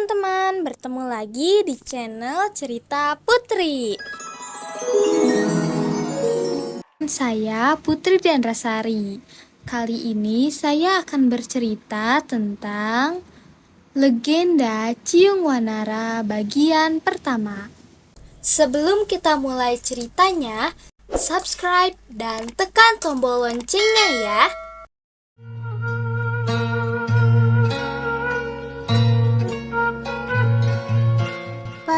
teman-teman, bertemu lagi di channel Cerita Putri. Saya Putri Dianrasari. Kali ini saya akan bercerita tentang Legenda Ciung Wanara bagian pertama. Sebelum kita mulai ceritanya, subscribe dan tekan tombol loncengnya ya.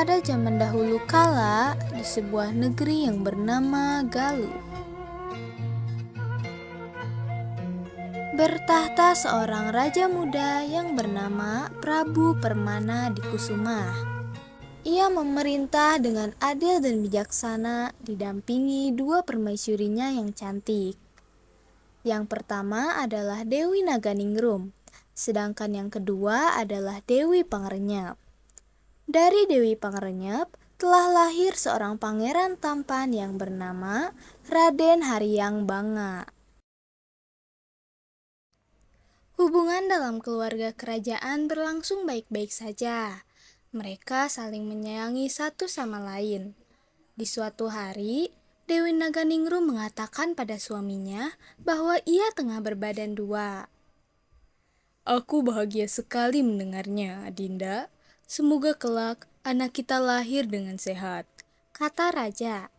Pada zaman dahulu kala, di sebuah negeri yang bernama Galuh, bertahta seorang raja muda yang bernama Prabu Permana di Kusuma. Ia memerintah dengan adil dan bijaksana, didampingi dua permaisurinya yang cantik. Yang pertama adalah Dewi Naganingrum, sedangkan yang kedua adalah Dewi Pangerenyep. Dari Dewi Pangerenyep telah lahir seorang pangeran tampan yang bernama Raden Haryang Banga. Hubungan dalam keluarga kerajaan berlangsung baik-baik saja. Mereka saling menyayangi satu sama lain. Di suatu hari, Dewi Naganingrum mengatakan pada suaminya bahwa ia tengah berbadan dua. "Aku bahagia sekali mendengarnya, Adinda. Semoga kelak anak kita lahir dengan sehat," kata raja.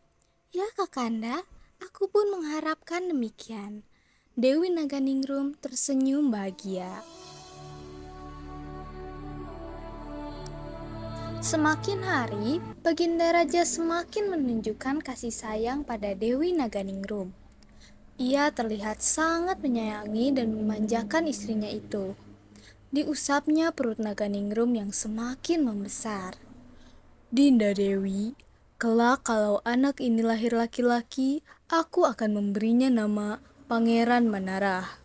"Ya Kakanda, aku pun mengharapkan demikian." Dewi Naganingrum tersenyum bahagia. Semakin hari, Baginda Raja semakin menunjukkan kasih sayang pada Dewi Naganingrum. Ia terlihat sangat menyayangi dan memanjakan istrinya itu. Diusapnya perut Naganingrum yang semakin membesar. "Dinda Dewi, kelak kalau anak ini lahir laki-laki, aku akan memberinya nama Pangeran Manarah."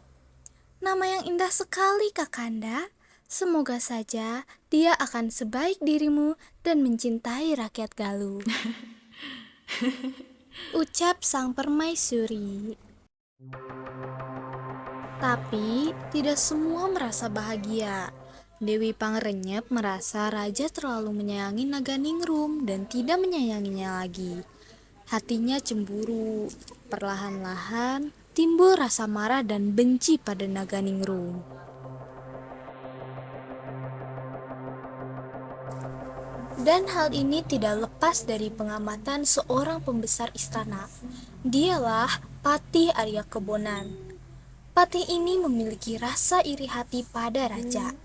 "Nama yang indah sekali, Kakanda. Semoga saja dia akan sebaik dirimu dan mencintai rakyat Galuh," ucap sang permaisuri. Tapi tidak semua merasa bahagia. Dewi Pangerenyep merasa raja terlalu menyayangi Naganingrum dan tidak menyayanginya lagi. Hatinya cemburu. Perlahan-lahan timbul rasa marah dan benci pada Naganingrum. Dan hal ini tidak lepas dari pengamatan seorang pembesar istana. Dialah Patih Arya Kebonan. Patih ini memiliki rasa iri hati pada raja.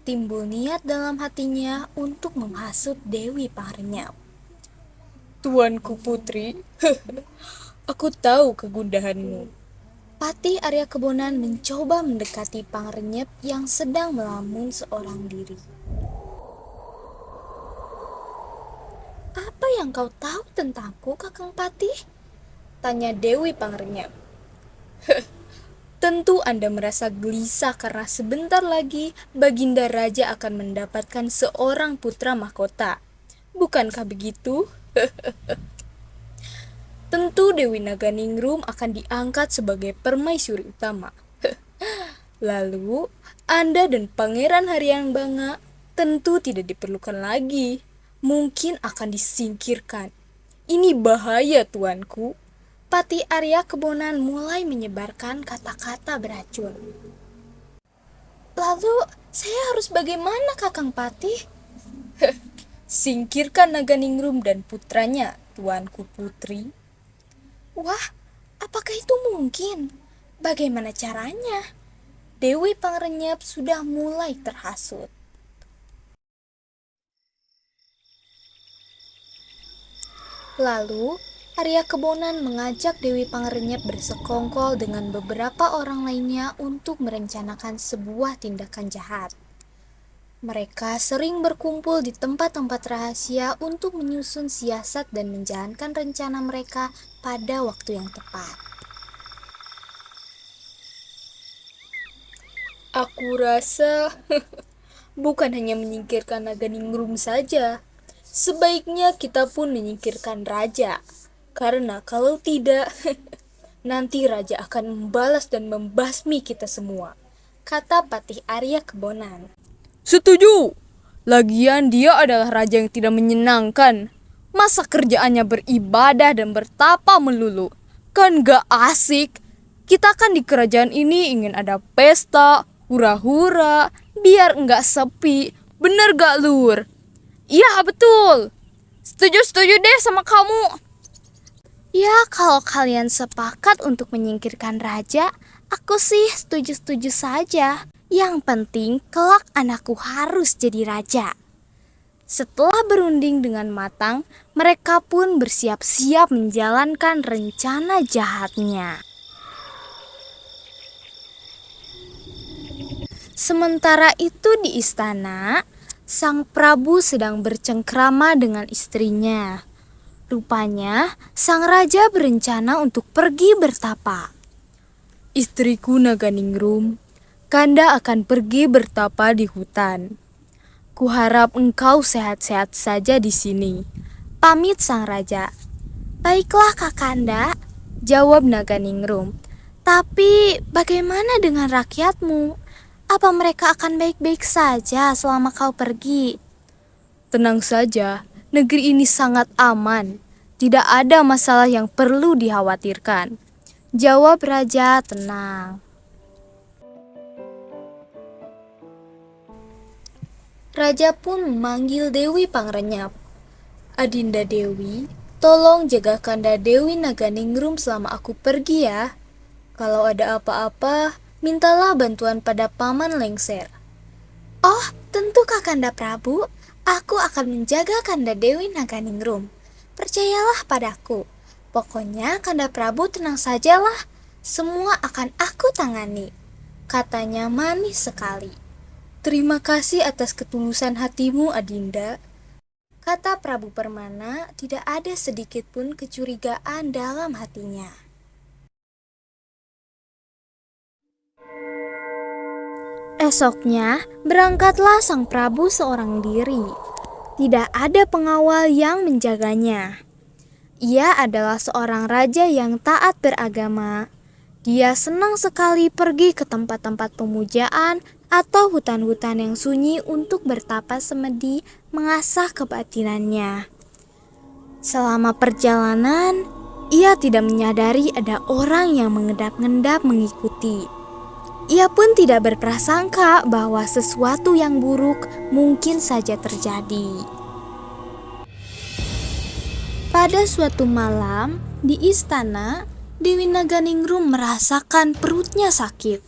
Timbul niat dalam hatinya untuk menghasut Dewi Pangerenyep. "Tuanku Putri, aku tahu kegundahanmu." Patih Arya Kebonan mencoba mendekati Pangerenyep yang sedang melamun seorang diri. "Apa yang kau tahu tentangku, Kakang Patih?" tanya Dewi Pangerenyep. "Tentu Anda merasa gelisah karena sebentar lagi Baginda Raja akan mendapatkan seorang putra mahkota. Bukankah begitu?" "Tentu Dewi Naganingrum akan diangkat sebagai permaisuri utama. Lalu Anda dan Pangeran Haryang Banga tentu tidak diperlukan lagi. Mungkin akan disingkirkan. Ini bahaya, tuanku." Patih Arya Kebonan mulai menyebarkan kata-kata beracun. "Lalu saya harus bagaimana, Kakang Patih?" "Singkirkan Naganingrum dan putranya, tuanku Putri." "Wah, apakah itu mungkin? Bagaimana caranya?" Dewi Pangerenyep sudah mulai terhasut. Lalu, Arya Kebonan mengajak Dewi Pangerenyep bersekongkol dengan beberapa orang lainnya untuk merencanakan sebuah tindakan jahat. Mereka sering berkumpul di tempat-tempat rahasia untuk menyusun siasat dan menjalankan rencana mereka pada waktu yang tepat. "Aku rasa bukan hanya menyingkirkan Naganingrum saja. Sebaiknya kita pun menyingkirkan raja. Karena kalau tidak, nanti raja akan membalas dan membasmi kita semua," kata Patih Arya Kebonan. "Setuju. Lagian dia adalah raja yang tidak menyenangkan. Masa kerjaannya beribadah dan bertapa melulu? Kan gak asik. Kita kan di kerajaan ini ingin ada pesta, hura-hura, biar nggak sepi. Bener gak, Lur? Iya, betul. Setuju deh sama kamu. Ya, kalau kalian sepakat untuk menyingkirkan raja, aku sih setuju-setuju saja. Yang penting, kelak anakku harus jadi raja. Setelah berunding dengan matang, mereka pun bersiap-siap menjalankan rencana jahatnya. Sementara itu di istana, Sang Prabu sedang bercengkrama dengan istrinya. Rupanya, sang raja berencana untuk pergi bertapa. Istriku Naganingrum, Kanda akan pergi bertapa di hutan. Kuharap engkau sehat-sehat saja di sini. Pamit sang raja. Baiklah Kakanda, jawab Naganingrum. Tapi bagaimana dengan rakyatmu? Apa mereka akan baik-baik saja selama kau pergi? Tenang saja, negeri ini sangat aman. Tidak ada masalah yang perlu dikhawatirkan. Jawab raja tenang. Raja pun memanggil Dewi Pangrenyap. Adinda Dewi, tolong jaga Kanda Dewi Naganingrum selama aku pergi ya. Kalau ada apa-apa, mintalah bantuan pada Paman Lengser. Oh, tentu Kakanda Prabu. Aku akan menjaga Kanda Dewi Naganingrum. Percayalah padaku. Pokoknya Kanda Prabu tenang sajalah. Semua akan aku tangani. Katanya manis sekali. Terima kasih atas ketulusan hatimu, Adinda. Kata Prabu Permana, tidak ada sedikit pun kecurigaan dalam hatinya. Esoknya, berangkatlah sang Prabu seorang diri. Tidak ada pengawal yang menjaganya. Ia adalah seorang raja yang taat beragama. Dia senang sekali pergi ke tempat-tempat pemujaan atau hutan-hutan yang sunyi untuk bertapa semedi mengasah kebatinannya. Selama perjalanan, ia tidak menyadari ada orang yang mengendap-endap mengikuti. Ia pun tidak berprasangka bahwa sesuatu yang buruk mungkin saja terjadi. Pada suatu malam, di istana, Dewi Naganingrum merasakan perutnya sakit.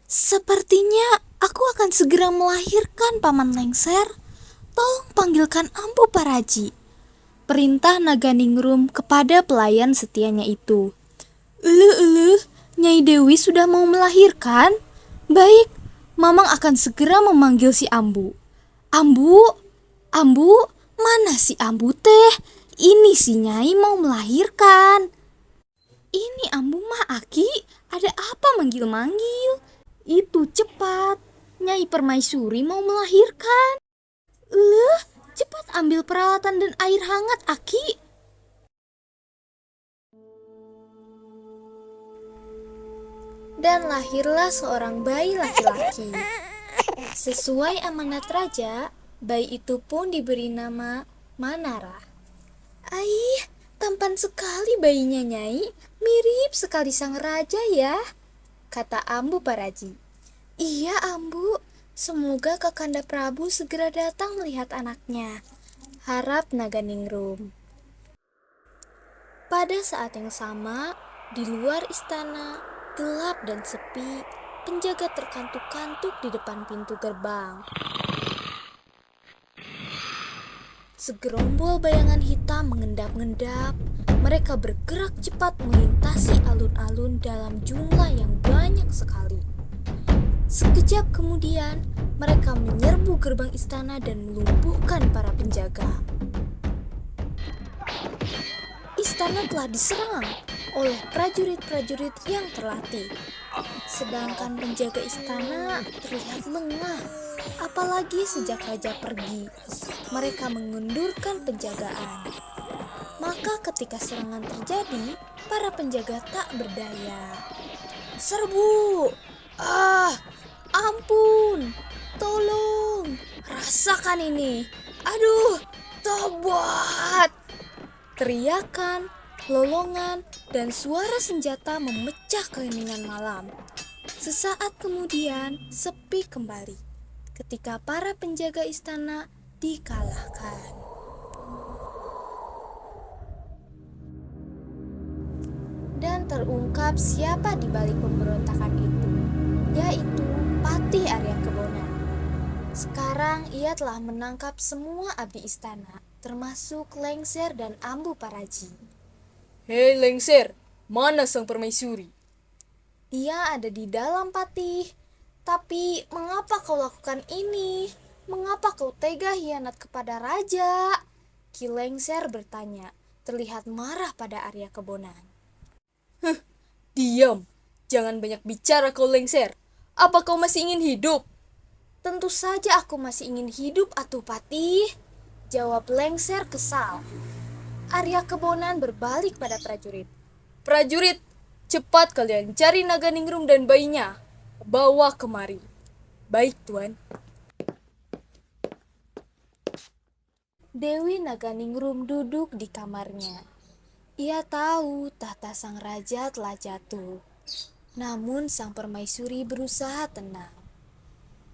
Sepertinya aku akan segera melahirkan Paman Lengser. Tolong panggilkan Ambu Paraji. Perintah Naganingrum kepada pelayan setianya itu. Nyai Dewi sudah mau melahirkan? Baik, Mamang akan segera memanggil si Ambu. Ambu, mana si Ambu teh? Ini si Nyai mau melahirkan. Ini Ambu mah Aki, ada apa manggil-manggil? Itu cepat, Nyai Permaisuri mau melahirkan. Cepat ambil peralatan dan air hangat Aki. Dan lahirlah seorang bayi laki-laki. Sesuai amanat raja, bayi itu pun diberi nama Manara. Aih, tampan sekali bayinya Nyai, mirip sekali sang raja ya, kata Ambu Paraji. Iya Ambu, semoga Kakanda Prabu segera datang melihat anaknya, harap Naganingrum. Pada saat yang sama, di luar istana, gelap dan sepi, penjaga terkantuk-kantuk di depan pintu gerbang. Segerombol bayangan hitam mengendap-endap. Mereka bergerak cepat melintasi alun-alun dalam jumlah yang banyak sekali. Sekejap kemudian, mereka menyerbu gerbang istana dan melumpuhkan para penjaga. Istana telah diserang oleh prajurit-prajurit yang terlatih. Sedangkan penjaga istana terlihat lengah, apalagi sejak raja pergi. Mereka mengundurkan penjagaan. Maka ketika serangan terjadi, para penjaga tak berdaya. Serbu! Ampun! Tolong! rasakan ini. Aduh, tobat. Teriakan, lolongan, dan suara senjata memecah keheningan malam. Sesaat kemudian, sepi kembali ketika para penjaga istana dikalahkan. Dan terungkap siapa di balik pemberontakan itu, yaitu Patih Arya Kebonan. Sekarang ia telah menangkap semua abdi istana, termasuk Lengser dan Ambu Paraji. Hei Lengser, mana sang permaisuri? Dia ada di dalam, Patih. Tapi mengapa kau lakukan ini? Mengapa kau tega hianat kepada raja? Ki Lengser bertanya, terlihat marah pada Arya Kebonan. Diam, jangan banyak bicara kau Lengser. Apa kau masih ingin hidup? Tentu saja aku masih ingin hidup, atuh Patih, jawab Lengser kesal. Arya Kebonan berbalik pada prajurit. Prajurit, cepat kalian cari Naganingrum dan bayinya. Bawa kemari. Baik, Tuan. Dewi Naganingrum duduk di kamarnya. Ia tahu tahta sang raja telah jatuh. Namun sang permaisuri berusaha tenang.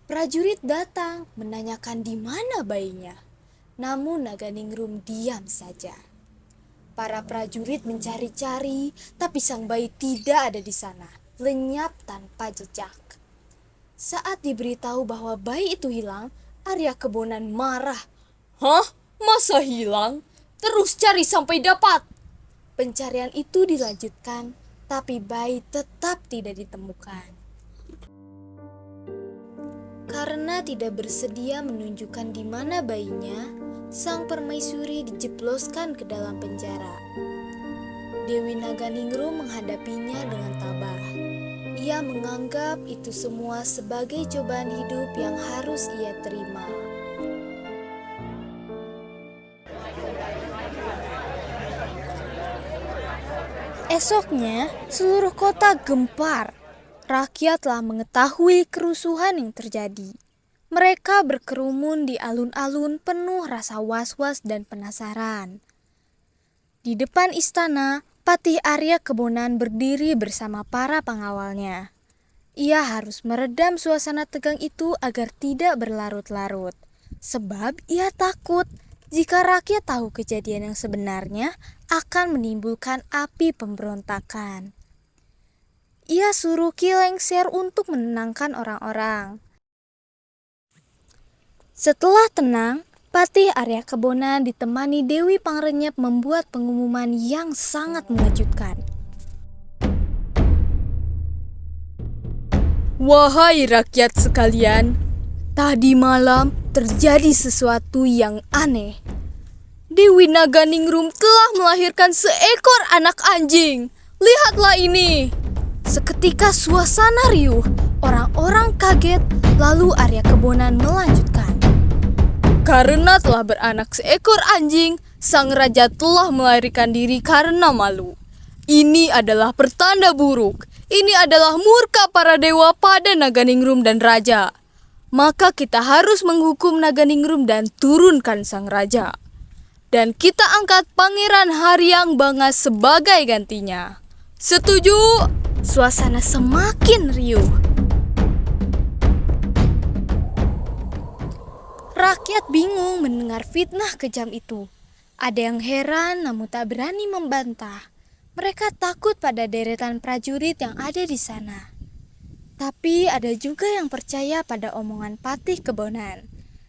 Prajurit datang menanyakan di mana bayinya. Namun Naganingrum diam saja. Para prajurit mencari-cari, tapi sang bayi tidak ada di sana, lenyap tanpa jejak. Saat diberitahu bahwa bayi itu hilang, Arya Kebonan marah. Hah? Masa hilang? Terus cari sampai dapat. Pencarian itu dilanjutkan, tapi bayi tetap tidak ditemukan. Karena tidak bersedia menunjukkan di mana bayinya, sang permaisuri dijebloskan ke dalam penjara. Dewi Naganingrum menghadapinya dengan tabah. Ia menganggap itu semua sebagai cobaan hidup yang harus ia terima. Esoknya, seluruh kota gempar. Rakyat telah mengetahui kerusuhan yang terjadi. Mereka berkerumun di alun-alun penuh rasa was-was dan penasaran. Di depan istana, Patih Arya Kebonan berdiri bersama para pengawalnya. Ia harus meredam suasana tegang itu agar tidak berlarut-larut. Sebab ia takut jika rakyat tahu kejadian yang sebenarnya akan menimbulkan api pemberontakan. Ia suruh Ki Lengser untuk menenangkan orang-orang. Setelah tenang, Patih Arya Kebonan ditemani Dewi Pangrenyep membuat pengumuman yang sangat mengejutkan. Wahai rakyat sekalian, tadi malam terjadi sesuatu yang aneh. Dewi Naganingrum telah melahirkan seekor anak anjing. Lihatlah ini. Seketika suasana riuh, orang-orang kaget, lalu Arya Kebonan melanjutkan. Karena telah beranak seekor anjing, sang raja telah melarikan diri karena malu. Ini adalah pertanda buruk. Ini adalah murka para dewa pada Naganingrum dan raja. Maka kita harus menghukum Naganingrum dan turunkan sang raja. Dan kita angkat Pangeran Haryang Banga sebagai gantinya. Setuju? Suasana semakin riuh. Rakyat bingung mendengar fitnah kejam itu. Ada yang heran namun tak berani membantah. Mereka takut pada deretan prajurit yang ada di sana. Tapi ada juga yang percaya pada omongan Patih Kebonan.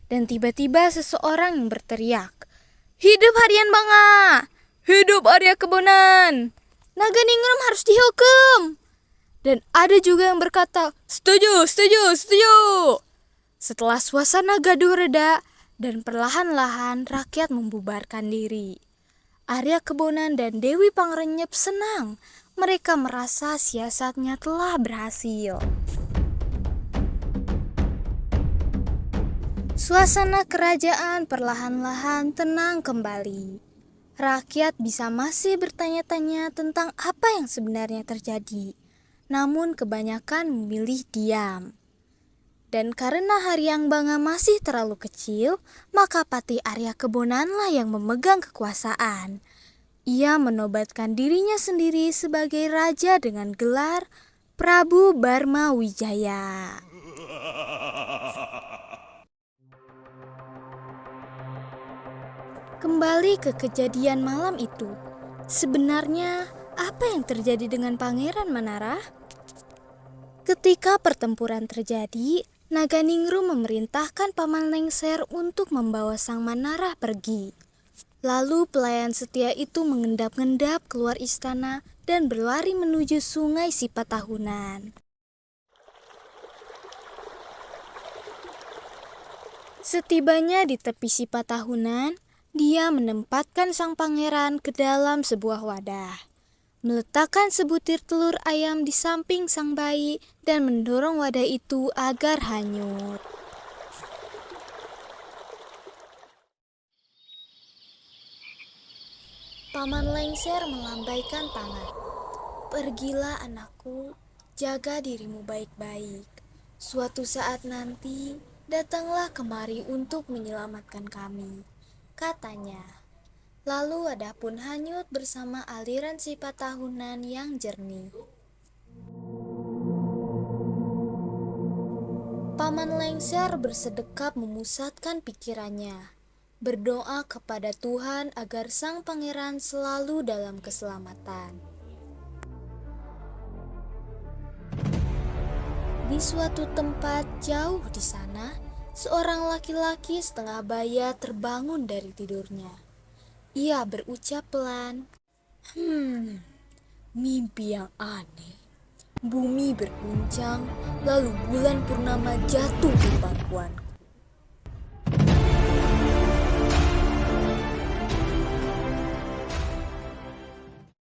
Dan tiba-tiba seseorang yang berteriak, "Hidup Haryang Banga! Hidup Arya Kebonan! Naganingrum harus dihukum!" Dan ada juga yang berkata, "Setuju, setuju, setuju!" Setelah suasana gaduh reda dan perlahan-lahan rakyat membubarkan diri. Arya Kebonan dan Dewi Pangrenyep senang. Mereka merasa siasatnya telah berhasil. Suasana kerajaan perlahan-lahan tenang kembali. Rakyat bisa masih bertanya-tanya tentang apa yang sebenarnya terjadi. Namun kebanyakan memilih diam. Dan karena Haryang masih terlalu kecil, maka Patih Arya Kebonanlah yang memegang kekuasaan. Ia menobatkan dirinya sendiri sebagai raja dengan gelar Prabu Barma Wijaya. Kembali ke kejadian malam itu. Sebenarnya apa yang terjadi dengan Pangeran Manara? Ketika pertempuran terjadi, Naganingrum memerintahkan Paman Lengser untuk membawa Sang Manarah pergi. Lalu pelayan setia itu mengendap-endap keluar istana dan berlari menuju sungai Sipatahunan. Setibanya di tepi Sipatahunan, dia menempatkan sang pangeran ke dalam sebuah wadah, meletakkan sebutir telur ayam di samping sang bayi dan mendorong wadah itu agar hanyut. Paman Lengser melambaikan tangan. Pergilah anakku, jaga dirimu baik-baik. Suatu saat nanti, datanglah kemari untuk menyelamatkan kami, katanya. Lalu wadah pun hanyut bersama aliran Sipatahunan yang jernih. Paman Lengser bersedekap memusatkan pikirannya, berdoa kepada Tuhan agar sang pangeran selalu dalam keselamatan. Di suatu tempat jauh di sana, seorang laki-laki setengah baya terbangun dari tidurnya. Ia berucap pelan, mimpi yang aneh. Bumi berguncang, lalu bulan purnama jatuh di pangkuanku.